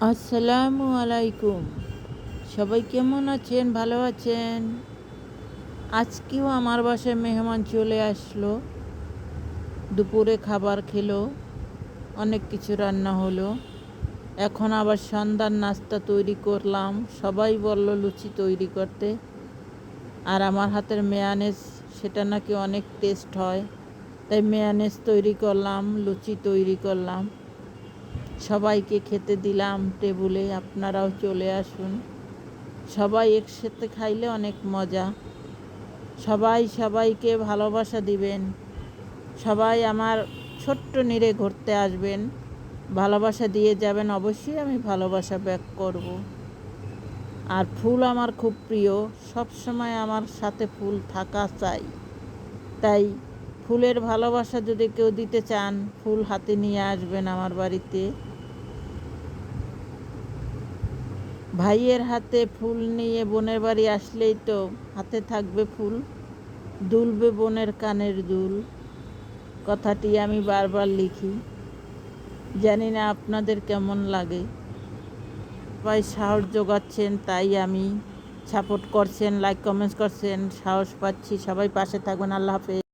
আসসালামু আলাইকুম। সবাই কেমন আছেন? ভালো আছেন? আজকেও আমার বাসায় মেহমান চলে আসলো। দুপুরে খাবার খেলো, অনেক কিছু রান্না হলো। এখন আবার সন্ধ্যার নাস্তা তৈরি করলাম। সবাই বলল লুচি তৈরি করতে। আর আমার হাতের মেয়ানেজ সেটা নাকি অনেক টেস্ট হয়, তাই মেয়ানেজ তৈরি করলাম, লুচি তৈরি করলাম, সবাইকে খেতে দিলাম টেবিলে। আপনারাও চলে আসুন, সবাই একসাথে খাইলে অনেক মজা। সবাই সবাইকে ভালোবাসা দিবেন। সবাই আমার ছোট্ট নীড়ে ঘুরতে আসবেন, ভালোবাসা দিয়ে যাবেন। অবশ্যই আমি ভালোবাসা ব্যাক করব। আর ফুল আমার খুব প্রিয়, সব সময় আমার সাথে ফুল থাকা চাই। তাই ফুলের ভালোবাসা যদি কেউ দিতে চান, ফুল হাতে নিয়ে আসবেন আমার বাড়িতে। ভাইয়ের হাতে ফুল নিয়ে বোনের বাড়ি আসলেই তো হাতে থাকবে ফুল, দুলবে বোনের কানের দুল। কথাটি আমি বারবার লিখি, জানি না আপনাদের কেমন লাগে। সবাই সাহস যোগাচ্ছেন, তাই আমি সাপোর্ট করছেন, লাইক কমেন্টস করছেন, সাহস পাচ্ছি। সবাই পাশে থাকবেন। আল্লাহ হাফেজ।